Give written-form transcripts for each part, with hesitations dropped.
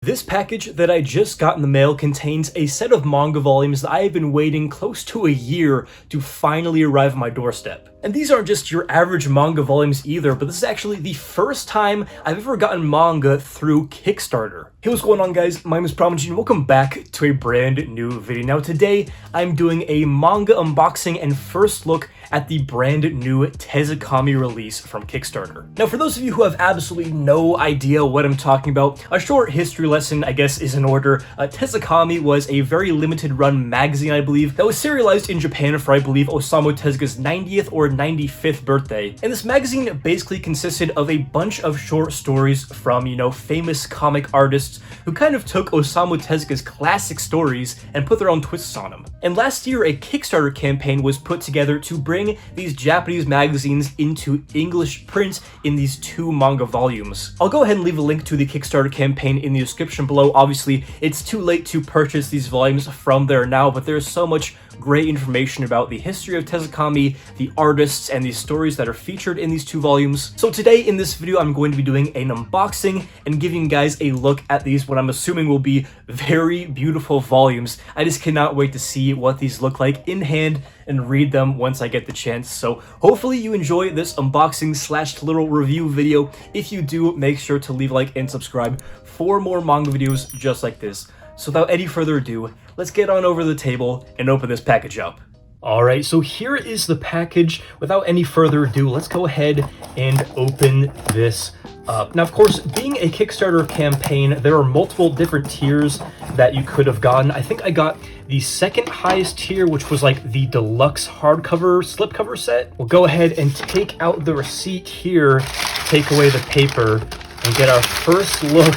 This package that I just got in the mail contains a set of manga volumes that I have been waiting close to a year to finally arrive on my doorstep. And these aren't just your average manga volumes either, but this is actually the first time I've ever gotten manga through Kickstarter. Hey, what's going on, guys? My name is ThePromG and welcome back to a brand new video. Now today, I'm doing a manga unboxing and first look at the brand new TEZUCOMI release from Kickstarter. Now for those of you who have absolutely no idea what I'm talking about, a short history lesson I guess is in order. TEZUCOMI was a very limited run magazine, I believe, that was serialized in Japan for I believe Osamu Tezuka's 90th or 95th birthday. And this magazine basically consisted of a bunch of short stories from, famous comic artists who kind of took Osamu Tezuka's classic stories and put their own twists on them. And last year, a Kickstarter campaign was put together to bring these Japanese magazines into English print in these two manga volumes. I'll go ahead and leave a link to the Kickstarter campaign in the description below. Obviously, it's too late to purchase these volumes from there now, but there's so much great information about the history of TEZUCOMI, the artists, and the stories that are featured in these two volumes. So today in this video, I'm going to be doing an unboxing and giving you guys a look at these, what I'm assuming will be very beautiful volumes. I just cannot wait to see what these look like in hand and read them once I get the chance. So hopefully you enjoy this unboxing slash little review video. If you do, make sure to leave a like and subscribe for more manga videos just like this. So without any further ado, let's get on over to the table and open this package up. Alright, so here is the package. Without any further ado, let's go ahead and open this up. Now, of course, being a Kickstarter campaign, there are multiple different tiers that you could have gotten. I think I got the second highest tier, which was like the deluxe hardcover slipcover set. We'll go ahead and take out the receipt here, take away the paper, and get our first look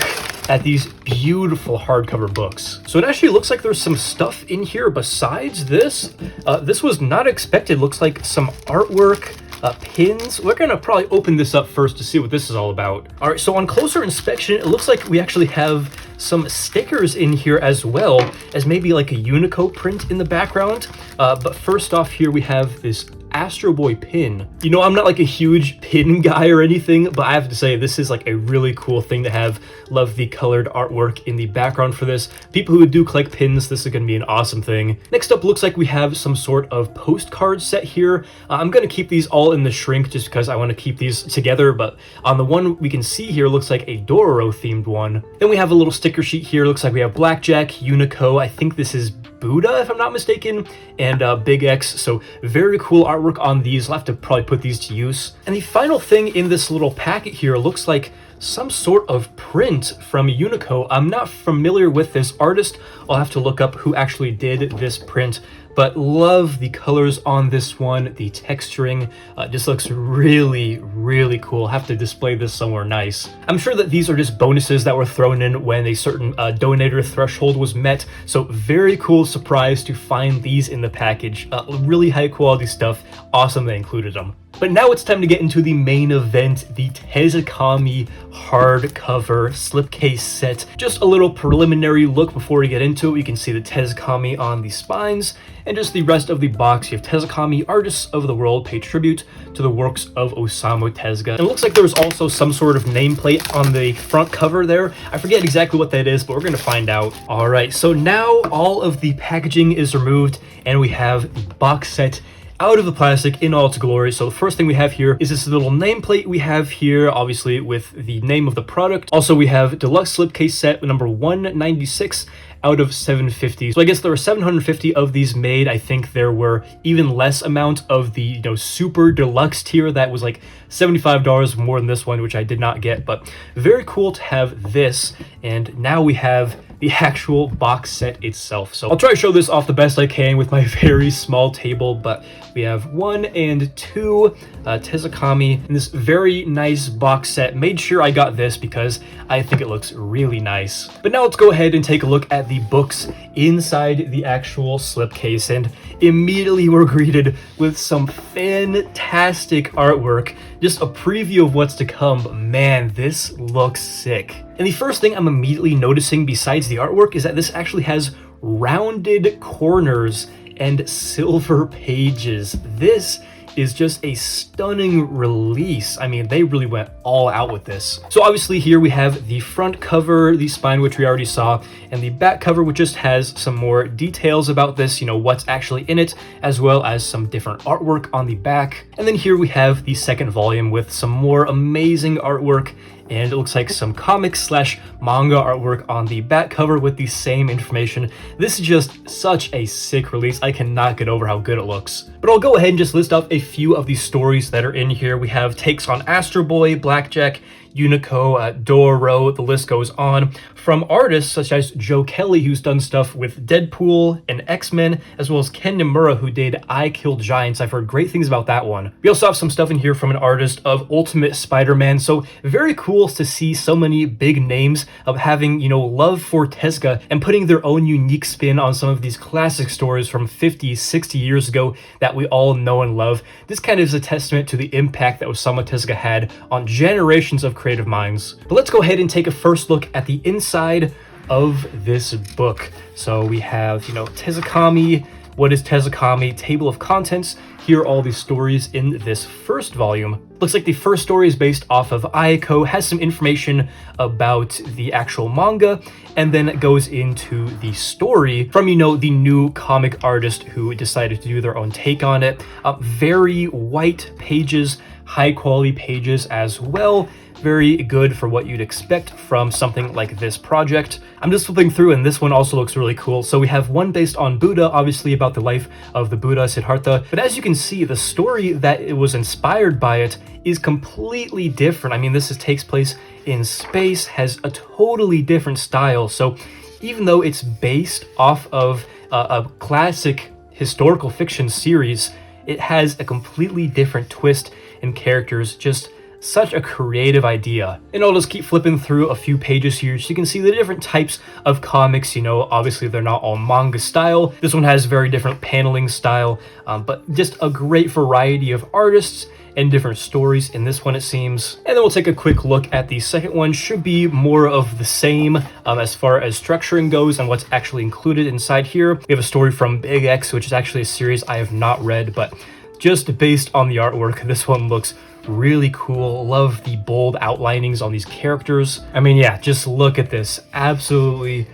at these beautiful hardcover books. So it actually looks like there's some stuff in here besides this. This was not expected. Looks like some artwork, pins. We're gonna probably open this up first to see what this is all about. All right, so on closer inspection, it looks like we actually have some stickers in here as well as maybe like a Unico print in the background. But first off here, we have this Astro Boy pin. I'm not like a huge pin guy or anything, but I have to say this is like a really cool thing to have. Love the colored artwork in the background for this. People who do collect pins, this is going to be an awesome thing. Next up, looks like we have some sort of postcard set here. I'm going to keep these all in the shrink just because I want to keep these together, but on the one we can see here looks like a Dororo themed one. Then we have a little sticker sheet here. Looks like we have Blackjack, Unico, I think this is Buddha, if I'm not mistaken, and Big X. So very cool artwork on these. I'll have to probably put these to use. And the final thing in this little packet here looks like some sort of print from Unico. I'm not familiar with this artist. I'll have to look up who actually did this print, but love the colors on this one. The texturing just looks really, really cool. I'll have to display this somewhere nice. I'm sure that these are just bonuses that were thrown in when a certain donator threshold was met. So very cool surprise to find these in the package. Really high quality stuff. Awesome they included them. But now it's time to get into the main event, the TEZUCOMI hardcover slipcase set. Just a little preliminary look before we get into it. You can see the TEZUCOMI on the spines, and just the rest of the box. You have TEZUCOMI, artists of the world, pay tribute to the works of Osamu Tezuka. And it looks like there was also some sort of nameplate on the front cover there. I forget exactly what that is, but we're gonna find out. All right, so now all of the packaging is removed, and we have the box set out of the plastic in all its glory. So the first thing we have here is this little nameplate we have here, obviously with the name of the product. Also, we have deluxe slipcase set number 196 out of 750. So I guess there were 750 of these made. I think there were even less amount of the super deluxe tier that was like $75 more than this one, which I did not get, but very cool to have this. And now we have the actual box set itself. So I'll try to show this off the best I can with my very small table, but we have 1 and 2 TEZUCOMI in this very nice box set. Made sure I got this because I think it looks really nice. But now let's go ahead and take a look at the books inside the actual slipcase, and immediately we're greeted with some fantastic artwork. Just a preview of what's to come, but man, this looks sick. And the first thing I'm immediately noticing besides the artwork is that this actually has rounded corners and silver pages. This is just a stunning release. I mean, they really went all out with this. So obviously here we have the front cover, the spine, which we already saw, and the back cover, which just has some more details about this, you know, what's actually in it, as well as some different artwork on the back. And then here we have the second volume with some more amazing artwork, and it looks like some comics slash manga artwork on the back cover with the same information. This is just such a sick release. I cannot get over how good it looks. But I'll go ahead and just list off a few of the stories that are in here. We have takes on Astro Boy, Blackjack, Unico, Doro, the list goes on, from artists such as Joe Kelly, who's done stuff with Deadpool and X-Men, as well as Ken Nimura, who did I Killed Giants. I've heard great things about that one. We also have some stuff in here from an artist of Ultimate Spider-Man, so very cool to see so many big names of having, you know, love for Tezuka and putting their own unique spin on some of these classic stories from 50, 60 years ago that we all know and love. This kind of is a testament to the impact that Osamu Tezuka had on generations of creative minds. But let's go ahead and take a first look at the inside of this book. So we have, you know, TEZUCOMI, what is TEZUCOMI, table of contents. Here are all these stories in this first volume. Looks like the first story is based off of Aiko, has some information about the actual manga, and then it goes into the story from, you know, the new comic artist who decided to do their own take on it. Very white pages, high quality pages as well. Very good for what you'd expect from something like this project. I'm just flipping through, and this one also looks really cool. So we have one based on Buddha, obviously about the life of the Buddha Siddhartha. But as you can see, the story that it was inspired by it is completely different. I mean, takes place in space, has a totally different style. So even though it's based off of a classic historical fiction series, it has a completely different twist and characters. Just such a creative idea. And I'll just keep flipping through a few pages here so you can see the different types of comics. You know, obviously they're not all manga style. This one has very different paneling style, but just a great variety of artists and different stories in this one, it seems. And then we'll take a quick look at the second one. Should be more of the same as far as structuring goes and what's actually included inside here. We have a story from Big X, which is actually a series I have not read, but just based on the artwork, this one looks really cool. Love the bold outlinings on these characters. I mean, yeah, just look at this. Absolutely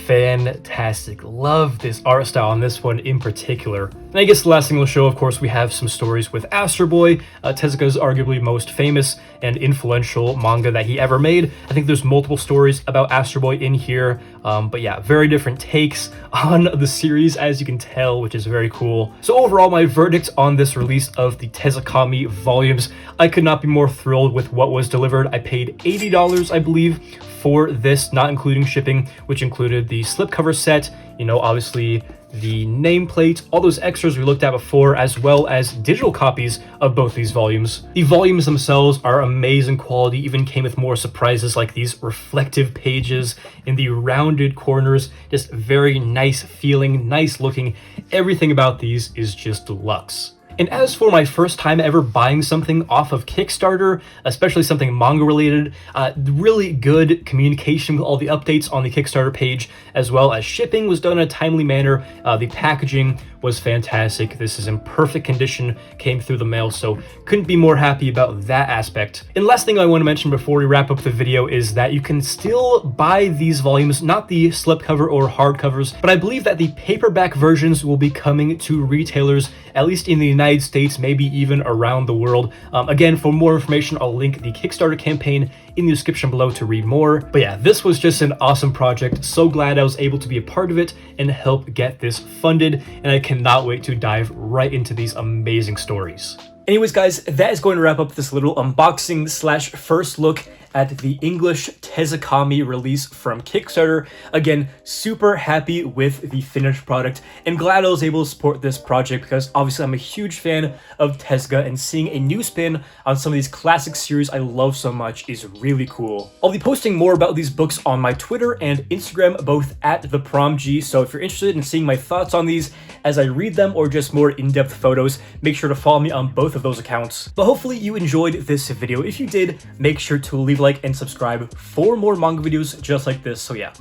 fantastic. Love this art style on this one in particular. And I guess the last thing we'll show, of course, we have some stories with Astro Boy. Tezuka's arguably most famous and influential manga that he ever made. I think there's multiple stories about Astro Boy in here. But yeah, very different takes on the series, as you can tell, which is very cool. So overall, my verdict on this release of the TEZUCOMI volumes, I could not be more thrilled with what was delivered. I paid $80, I believe, for this, not including shipping, which included the slipcover set, you know, obviously the nameplate, all those extras we looked at before, as well as digital copies of both these volumes. The volumes themselves are amazing quality, even came with more surprises like these reflective pages in the rounded corners. Just very nice feeling, nice looking. Everything about these is just deluxe. And as for my first time ever buying something off of Kickstarter, especially something manga related, really good communication with all the updates on the Kickstarter page, as well as shipping was done in a timely manner. The packaging was fantastic. This is in perfect condition, came through the mail, so couldn't be more happy about that aspect. And last thing I want to mention before we wrap up the video is that you can still buy these volumes, not the slipcover or hardcovers, but I believe that the paperback versions will be coming to retailers, at least in the United States, maybe even around the world. Again, for more information, I'll link the Kickstarter campaign in the description below to read more. But yeah, this was just an awesome project. So glad I was able to be a part of it and help get this funded, and I cannot wait to dive right into these amazing stories. Anyways, guys, that is going to wrap up this little unboxing slash first look at the English TEZUCOMI release from Kickstarter. Again, super happy with the finished product and glad I was able to support this project because obviously I'm a huge fan of Tezuka, and seeing a new spin on some of these classic series I love so much is really cool. I'll be posting more about these books on my Twitter and Instagram, both at ThePromG, so if you're interested in seeing my thoughts on these as I read them or just more in-depth photos, make sure to follow me on both of those accounts. But hopefully you enjoyed this video. If you did, make sure to leave a like and subscribe for more manga videos just like this. So yeah,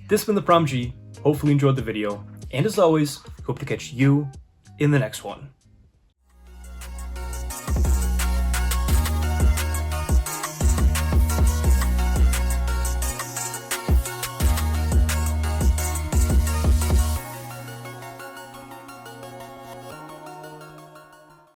this has been ThePromG. Hopefully you enjoyed the video, and as always, hope to catch you in the next one.